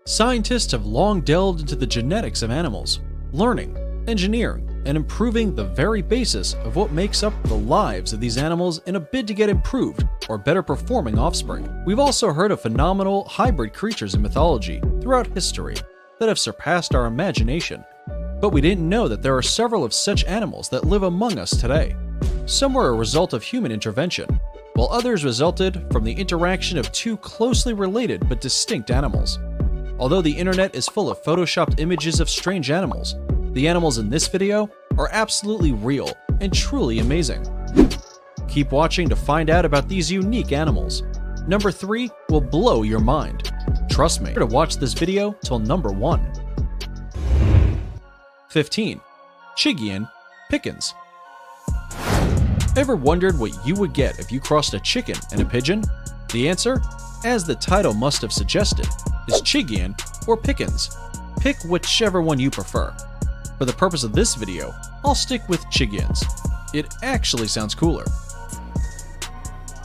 Scientists have long delved into the genetics of animals, learning, engineering, and improving the very basis of what makes up the lives of these animals in a bid to get improved or better performing offspring. We've also heard of phenomenal hybrid creatures in mythology throughout history that have surpassed our imagination, but we didn't know that there are several of such animals that live among us today. Some were a result of human intervention, while others resulted from the interaction of two closely related but distinct animals. Although the internet is full of photoshopped images of strange animals, the animals in this video are absolutely real and truly amazing. Keep watching to find out about these unique animals. Number 3 will blow your mind. Trust me, to watch this video till number 1. 15. Chigyan Pickens. Ever wondered what you would get if you crossed a chicken and a pigeon? The answer, as the title must have suggested, is Chigyan or Pickens. Pick whichever one you prefer. For the purpose of this video, I'll stick with Chigyans. It actually sounds cooler.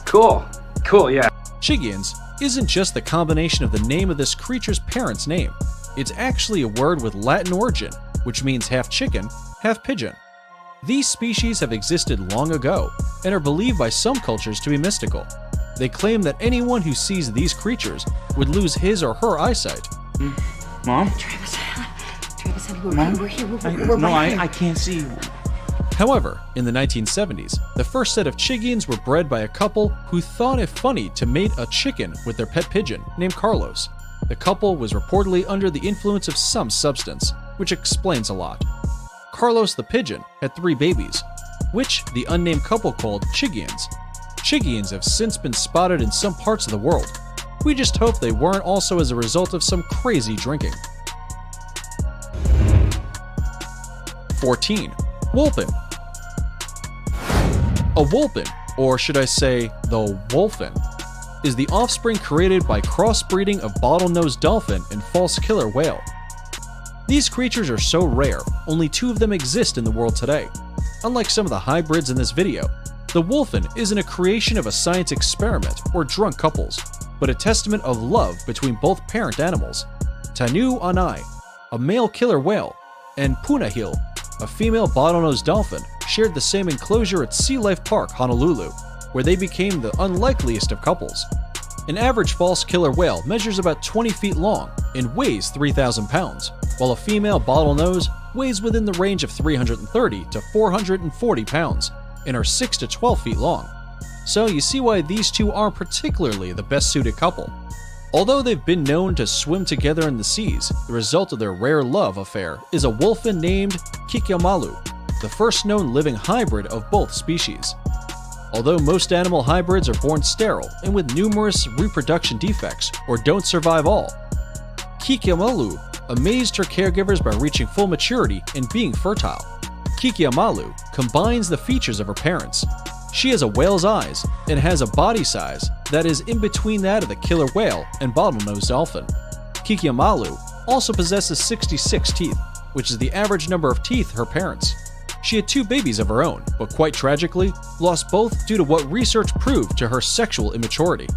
Cool, yeah. Chigyans isn't just the combination of the name of this creature's parent's name. It's actually a word with Latin origin, which means half chicken, half pigeon. These species have existed long ago and are believed by some cultures to be mystical. They claim that anyone who sees these creatures would lose his or her eyesight. Mom? Travis, honey, Mom? we're here. I can't see you. However, in the 1970s, the first set of Chigyans were bred by a couple who thought it funny to mate a chicken with their pet pigeon named Carlos. The couple was reportedly under the influence of some substance, which explains a lot. Carlos the pigeon had 3 babies, which the unnamed couple called Chigyans. Chigyans have since been spotted in some parts of the world. We just hope they weren't also as a result of some crazy drinking. 14. Wolfen. A wolfen, or should I say the wolfen, is the offspring created by crossbreeding of bottlenose dolphin and false killer whale. These creatures are so rare, only 2 of them exist in the world today. Unlike some of the hybrids in this video, the wolfen isn't a creation of a science experiment or drunk couples, but a testament of love between both parent animals. Tanu Anai, a male killer whale, and Punahil, a female bottlenose dolphin, shared the same enclosure at Sea Life Park, Honolulu, where they became the unlikeliest of couples. An average false killer whale measures about 20 feet long and weighs 3,000 pounds, while a female bottlenose weighs within the range of 330 to 440 pounds and are 6 to 12 feet long. So you see why these two aren't particularly the best suited couple. Although they've been known to swim together in the seas, the result of their rare love affair is a wolfen named Kikyamalu, the first known living hybrid of both species. Although most animal hybrids are born sterile and with numerous reproduction defects or don't survive all, Kikyamalu amazed her caregivers by reaching full maturity and being fertile. Kikyamalu combines the features of her parents. She has a whale's eyes and has a body size that is in between that of the killer whale and bottlenose dolphin. Kikyamalu also possesses 66 teeth, which is the average number of teeth her parents. She had 2 babies of her own, but quite tragically, lost both due to what research proved to her sexual immaturity.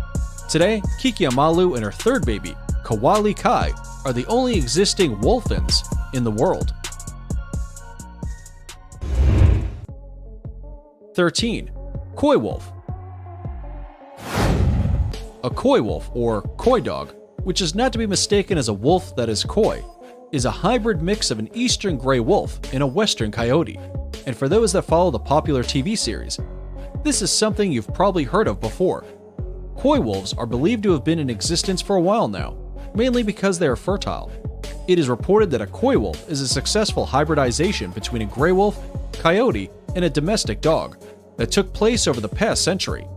Today, Kikyamalu and her 3rd baby, Kawali Kai, are the only existing wolfens in the world. 13. Coy wolf. A coy wolf, or coy dog, which is not to be mistaken as a wolf that is coy, is a hybrid mix of an eastern gray wolf and a western coyote. And for those that follow the popular TV series, this is something you've probably heard of before. Coy wolves are believed to have been in existence for a while now, mainly because they are fertile. It is reported that a coy wolf is a successful hybridization between a gray wolf, coyote, and a domestic dog that took place over the past century.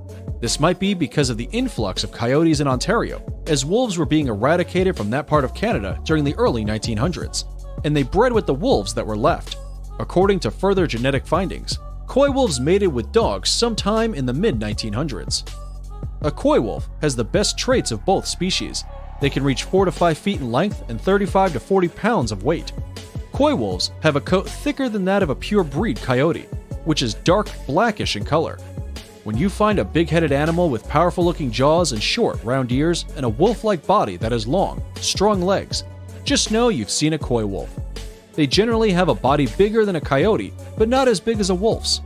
This might be because of the influx of coyotes in Ontario, as wolves were being eradicated from that part of Canada during the early 1900s, and they bred with the wolves that were left. According to further genetic findings, coy wolves mated with dogs sometime in the mid-1900s. A coy wolf has the best traits of both species. They can reach 4 to 5 feet in length and 35 to 40 pounds of weight. Coy wolves have a coat thicker than that of a pure breed coyote, which is dark blackish in color. When you find a big-headed animal with powerful-looking jaws and short, round ears and a wolf-like body that has long, strong legs, just know you've seen a coy wolf. They generally have a body bigger than a coyote, but not as big as a wolf's.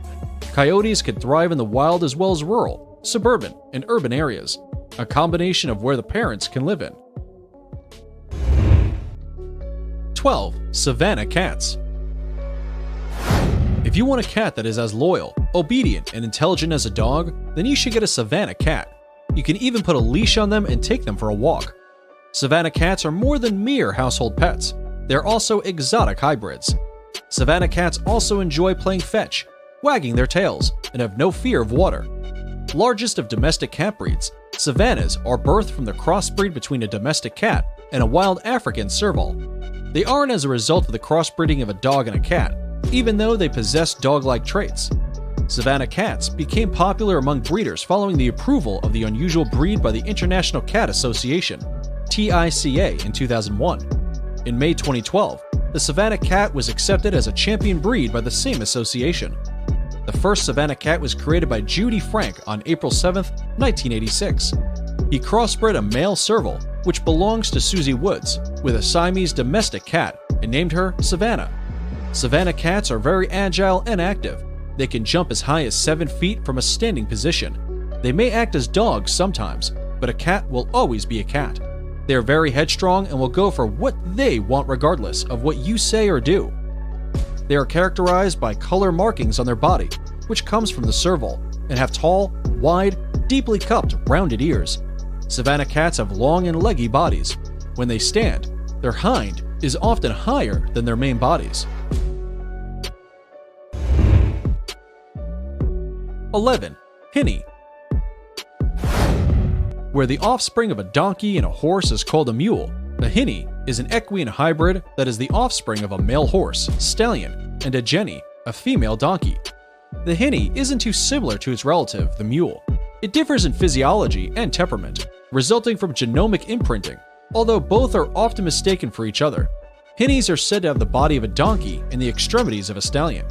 Coyotes can thrive in the wild as well as rural, suburban, and urban areas, a combination of where the parents can live in. 12. Savannah cats. If you want a cat that is as loyal, obedient, and intelligent as a dog, then you should get a Savannah cat. You can even put a leash on them and take them for a walk. Savannah cats are more than mere household pets. They're also exotic hybrids. Savannah cats also enjoy playing fetch, wagging their tails, and have no fear of water. Largest of domestic cat breeds, Savannahs are birthed from the crossbreed between a domestic cat and a wild African serval. They aren't as a result of the crossbreeding of a dog and a cat, even though they possess dog-like traits. Savannah cats became popular among breeders following the approval of the unusual breed by the International Cat Association, TICA, in 2001. In May 2012, the Savannah cat was accepted as a champion breed by the same association. The first Savannah cat was created by Judy Frank on April 7, 1986. He crossbred a male serval, which belongs to Susie Woods, with a Siamese domestic cat and named her Savannah. Savannah cats are very agile and active. They can jump as high as 7 feet from a standing position. They may act as dogs sometimes, but a cat will always be a cat. They are very headstrong and will go for what they want regardless of what you say or do. They are characterized by color markings on their body, which comes from the serval, and have tall, wide, deeply cupped, rounded ears. Savannah cats have long and leggy bodies. When they stand, their hind is often higher than their main bodies. 11. Hinny. Where the offspring of a donkey and a horse is called a mule, a hinny is an equine hybrid that is the offspring of a male horse, stallion, and a jenny, a female donkey. The hinny isn't too similar to its relative, the mule. It differs in physiology and temperament, resulting from genomic imprinting, although both are often mistaken for each other. Hinnies are said to have the body of a donkey and the extremities of a stallion.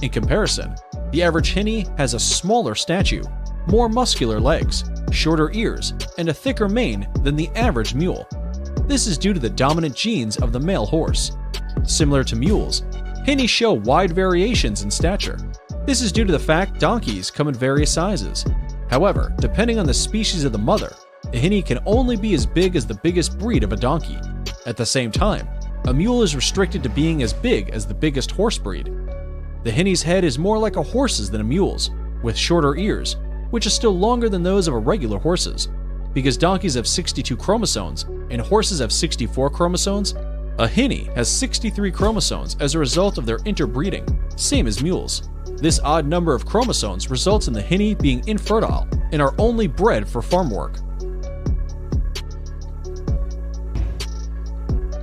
In comparison, the average hinny has a smaller stature, more muscular legs, shorter ears, and a thicker mane than the average mule. This is due to the dominant genes of the male horse. Similar to mules, hinnies show wide variations in stature. This is due to the fact donkeys come in various sizes. However, depending on the species of the mother, a hinny can only be as big as the biggest breed of a donkey. At the same time, a mule is restricted to being as big as the biggest horse breed. The hinny's head is more like a horse's than a mule's, with shorter ears, which is still longer than those of a regular horse's. Because donkeys have 62 chromosomes and horses have 64 chromosomes, a hinny has 63 chromosomes as a result of their interbreeding, same as mules. This odd number of chromosomes results in the hinny being infertile and are only bred for farm work.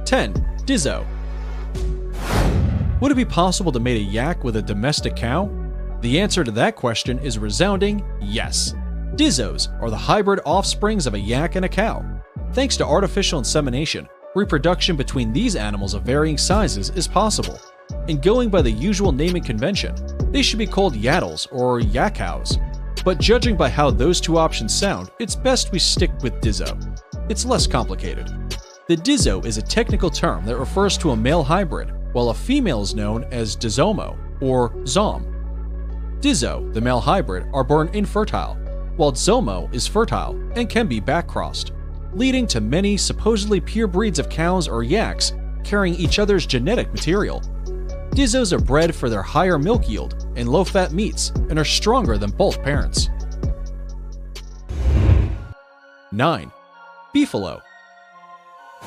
10. Dizzo. Would it be possible to mate a yak with a domestic cow? The answer to that question is a resounding yes. Dizzos are the hybrid offsprings of a yak and a cow. Thanks to artificial insemination, reproduction between these animals of varying sizes is possible. And going by the usual naming convention, they should be called yaddles or yak cows. But judging by how those two options sound, it's best we stick with Dizzo. It's less complicated. The Dizzo is a technical term that refers to a male hybrid, while a female is known as Dizomo or Zom. Dizzo, the male hybrid, are born infertile, while Zomo is fertile and can be backcrossed, leading to many supposedly pure breeds of cows or yaks carrying each other's genetic material. Dizzos are bred for their higher milk yield and low-fat meats and are stronger than both parents. 9. Beefalo.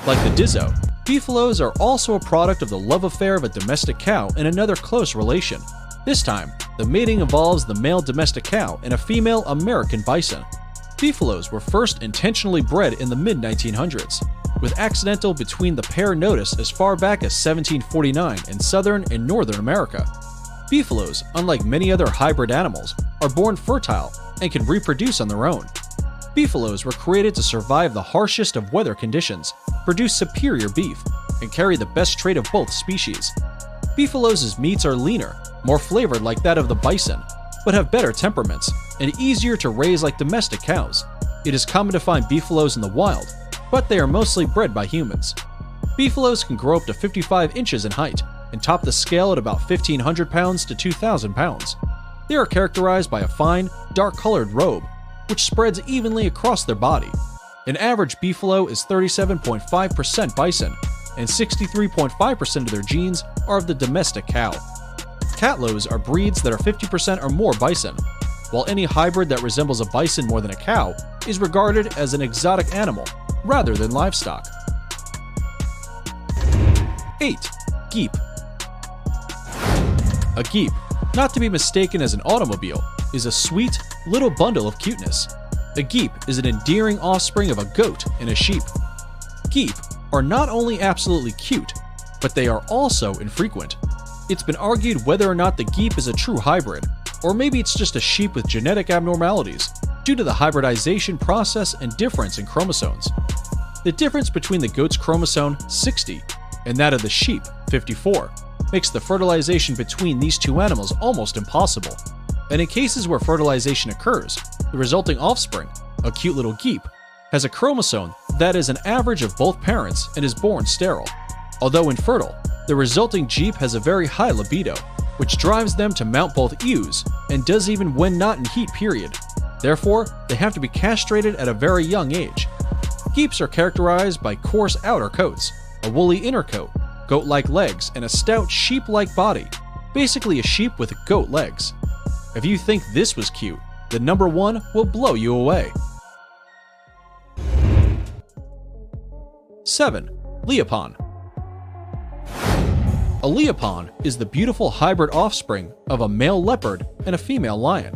Like the Dizzo, Beefalos are also a product of the love affair of a domestic cow and another close relation. This time, the mating involves the male domestic cow and a female American bison. Beefalos were first intentionally bred in the mid-1900s, with accidental between the pair noticed as far back as 1749 in southern and northern America. Beefalos, unlike many other hybrid animals, are born fertile and can reproduce on their own. Beefalos were created to survive the harshest of weather conditions, produce superior beef, and carry the best trait of both species. Beefalos' meats are leaner, more flavored like that of the bison. but have better temperaments and easier to raise like domestic cows. It is common to find beefaloes in the wild, but they are mostly bred by humans. Beefaloes can grow up to 55 inches in height and top the scale at about 1,500 pounds to 2,000 pounds. They are characterized by a fine, dark-colored robe, which spreads evenly across their body. An average beefalo is 37.5% bison, and 63.5% of their genes are of the domestic cow. Catlows are breeds that are 50% or more bison, while any hybrid that resembles a bison more than a cow is regarded as an exotic animal rather than livestock. 8. Geep. A geep, not to be mistaken as an automobile, is a sweet, little bundle of cuteness. A geep is an endearing offspring of a goat and a sheep. Geep are not only absolutely cute, but they are also infrequent. It's been argued whether or not the geep is a true hybrid, or maybe it's just a sheep with genetic abnormalities due to the hybridization process and difference in chromosomes. The difference between the goat's chromosome 60 and that of the sheep 54 makes the fertilization between these two animals almost impossible. And in cases where fertilization occurs, the resulting offspring, a cute little geep, has a chromosome that is an average of both parents and is born sterile. Although infertile, the resulting geep has a very high libido, which drives them to mount both ewes and does even when not in heat period. Therefore, they have to be castrated at a very young age. Geeps are characterized by coarse outer coats, a woolly inner coat, goat-like legs, and a stout sheep-like body, basically a sheep with goat legs. If you think this was cute, the number 1 will blow you away. 7. Leopon. A leopon is the beautiful hybrid offspring of a male leopard and a female lion.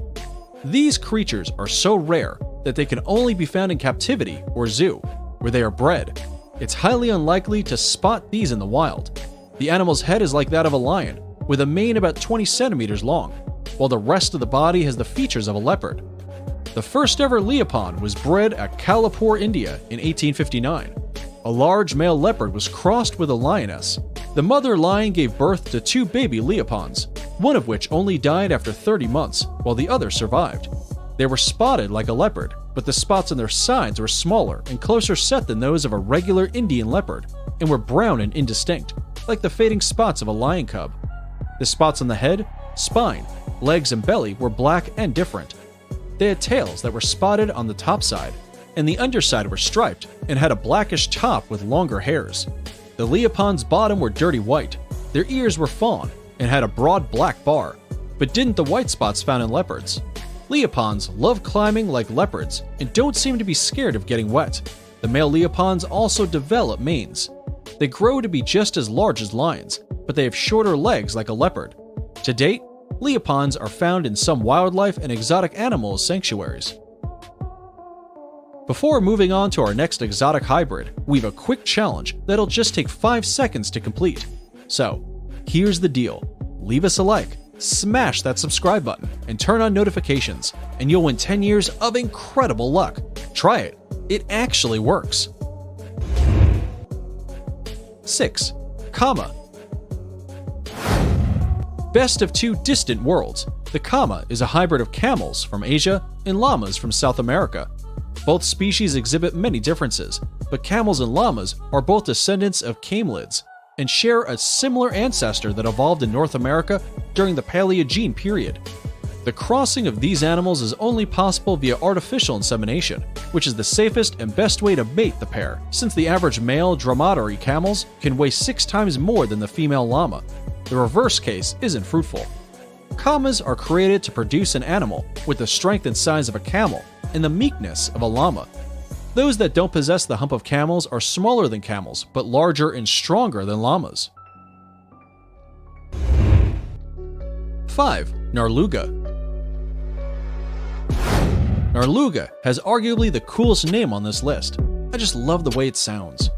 These creatures are so rare that they can only be found in captivity or zoo, where they are bred. It's highly unlikely to spot these in the wild. The animal's head is like that of a lion, with a mane about 20 centimeters long, while the rest of the body has the features of a leopard. The first ever leopon was bred at Kalapur, India in 1859. A large male leopard was crossed with a lioness. The mother lion gave birth to 2 baby leopons, one of which only died after 30 months, while the other survived. They were spotted like a leopard, but the spots on their sides were smaller and closer set than those of a regular Indian leopard, and were brown and indistinct, like the fading spots of a lion cub. The spots on the head, spine, legs, and belly were black and different. They had tails that were spotted on the top side, and the underside were striped and had a blackish top with longer hairs. The leopon's bottom were dirty white, their ears were fawn, and had a broad black bar, but didn't the white spots found in leopards. Leopons love climbing like leopards and don't seem to be scared of getting wet. The male leopons also develop manes. They grow to be just as large as lions, but they have shorter legs like a leopard. To date, leopons are found in some wildlife and exotic animal sanctuaries. Before moving on to our next exotic hybrid, we have a quick challenge that'll just take 5 seconds to complete. So, here's the deal. Leave us a like, smash that subscribe button, and turn on notifications, and you'll win 10 years of incredible luck. Try it. It actually works. 6. Kama. Best of 2 distant worlds. The Kama is a hybrid of camels from Asia and llamas from South America. Both species exhibit many differences, but camels and llamas are both descendants of camelids and share a similar ancestor that evolved in North America during the Paleogene period. The crossing of these animals is only possible via artificial insemination, which is the safest and best way to mate the pair, since the average male dromedary camels can weigh 6 times more than the female llama. The reverse case isn't fruitful. Kamas are created to produce an animal with the strength and size of a camel and the meekness of a llama. Those that don't possess the hump of camels are smaller than camels, but larger and stronger than llamas. 5. Narluga. Narluga has arguably the coolest name on this list. I just love the way it sounds.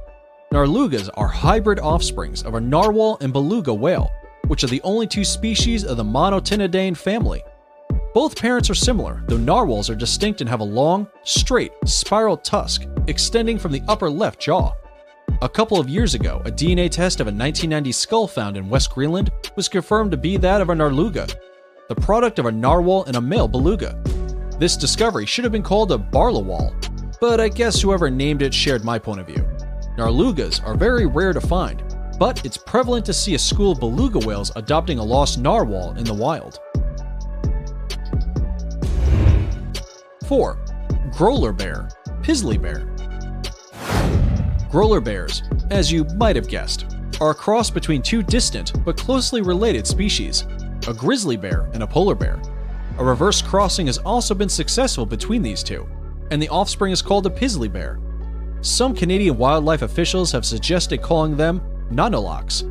Narlugas are hybrid offsprings of a narwhal and beluga whale, which are the only 2 species of the Monotonidae family. Both parents are similar, though narwhals are distinct and have a long, straight, spiral tusk extending from the upper left jaw. A couple of years ago, a DNA test of a 1990 skull found in West Greenland was confirmed to be that of a Narluga. the product of a narwhal and a male beluga. This discovery should have been called a barlowal, but I guess whoever named it shared my point of view. Narlugas are very rare to find, but it's prevalent to see a school of beluga whales adopting a lost narwhal in the wild. 4. Growler bear, Pizzly bear. Growler bears, as you might have guessed, are a cross between two distant but closely related species, a grizzly bear and a polar bear. A reverse crossing has also been successful between these two, and the offspring is called a Pizzly bear. Some Canadian wildlife officials have suggested calling them Nanoloks,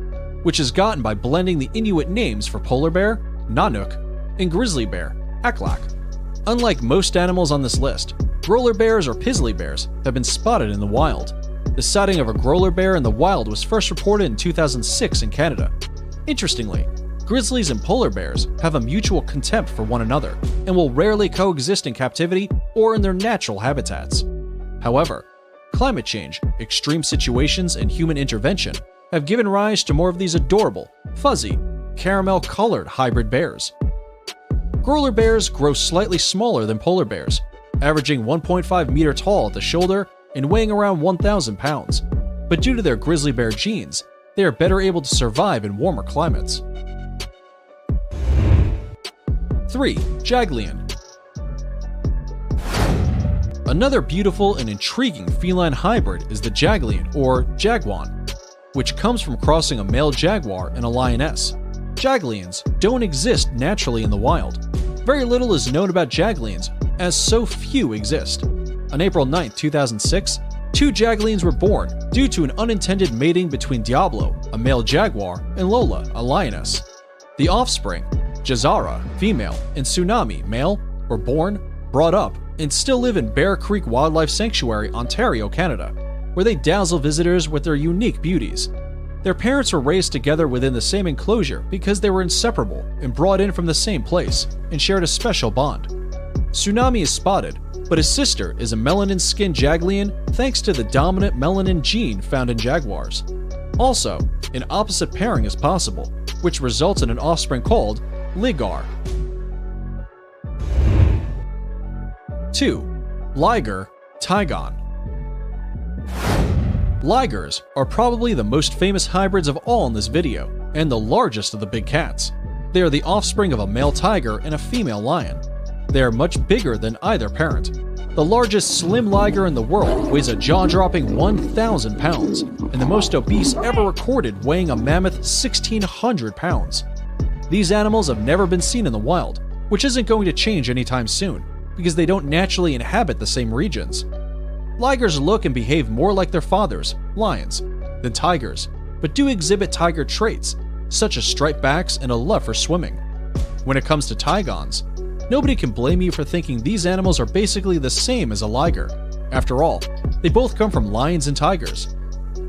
which is gotten by blending the Inuit names for polar bear, Nanuk, and grizzly bear, Aklak. Unlike most animals on this list, growler bears or Pizzly bears have been spotted in the wild. The sighting of a growler bear in the wild was first reported in 2006 in Canada. Interestingly, grizzlies and polar bears have a mutual contempt for one another and will rarely coexist in captivity or in their natural habitats. However, climate change, extreme situations, and human intervention have given rise to more of these adorable, fuzzy, caramel-colored hybrid bears. Growler bears grow slightly smaller than polar bears, averaging 1.5 meter tall at the shoulder and weighing around 1,000 pounds. But due to their grizzly bear genes, they are better able to survive in warmer climates. 3. Jaglion. Another beautiful and intriguing feline hybrid is the Jaglion, or Jaguan, which comes from crossing a male jaguar and a lioness. Jaglions don't exist naturally in the wild. Very little is known about Jaglions, as so few exist. On April 9, 2006, 2 Jaglions were born due to an unintended mating between Diablo, a male jaguar, and Lola, a lioness. The offspring, Jazara, female, and Tsunami, male, were born, brought up, and still live in Bear Creek Wildlife Sanctuary, Ontario, Canada, where they dazzle visitors with their unique beauties. Their parents were raised together within the same enclosure because they were inseparable and brought in from the same place and shared a special bond. Tsunami is spotted, but his sister is a melanin-skinned Jaglion thanks to the dominant melanin gene found in jaguars. Also, an opposite pairing is possible, which results in an offspring called Ligar. 2. Liger, Tigon. Ligers are probably the most famous hybrids of all in this video, and the largest of the big cats. They are the offspring of a male tiger and a female lion. They are much bigger than either parent. The largest slim liger in the world weighs a jaw-dropping 1,000 pounds, and the most obese ever recorded weighing a mammoth 1,600 pounds. These animals have never been seen in the wild, which isn't going to change anytime soon, because they don't naturally inhabit the same regions. Ligers look and behave more like their fathers, lions, than tigers, but do exhibit tiger traits, such as striped backs and a love for swimming. When it comes to tigons, nobody can blame you for thinking these animals are basically the same as a liger. After all, they both come from lions and tigers.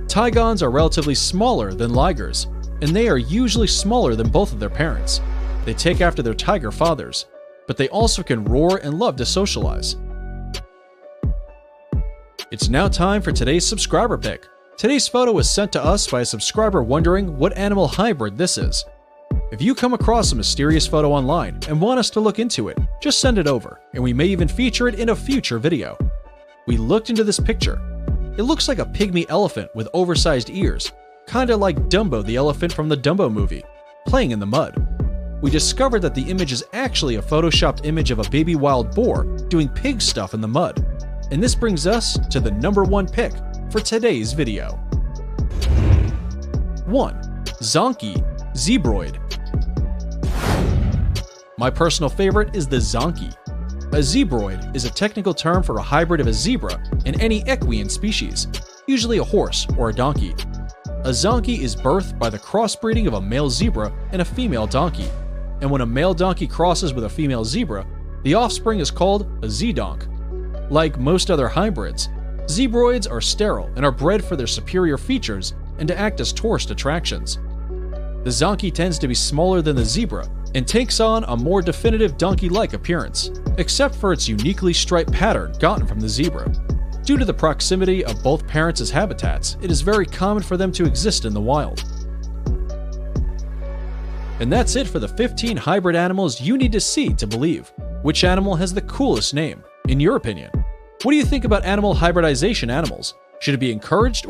Tigons are relatively smaller than ligers, and they are usually smaller than both of their parents. They take after their tiger fathers, but they also can roar and love to socialize. It's now time for today's subscriber pick. Today's photo was sent to us by a subscriber wondering what animal hybrid this is. If you come across a mysterious photo online and want us to look into it, just send it over, and we may even feature it in a future video. We looked into this picture. It looks like a pygmy elephant with oversized ears, kinda like Dumbo the elephant from the Dumbo movie, playing in the mud. We discovered that the image is actually a photoshopped image of a baby wild boar doing pig stuff in the mud. And this brings us to the number 1 pick for today's video. 1. Zonkey Zebroid. My personal favorite is the Zonkey. A zebroid is a technical term for a hybrid of a zebra and any equine species, usually a horse or a donkey. A zonkey is birthed by the crossbreeding of a male zebra and a female donkey, and when a male donkey crosses with a female zebra, the offspring is called a z-donk. Like most other hybrids, zebroids are sterile and are bred for their superior features and to act as tourist attractions. The zonkey tends to be smaller than the zebra and takes on a more definitive donkey-like appearance, except for its uniquely striped pattern gotten from the zebra. Due to the proximity of both parents' habitats, it is very common for them to exist in the wild. And that's it for the 15 hybrid animals you need to see to believe. Which animal has the coolest name, in your opinion? What do you think about animal hybridization animals? Should it be encouraged or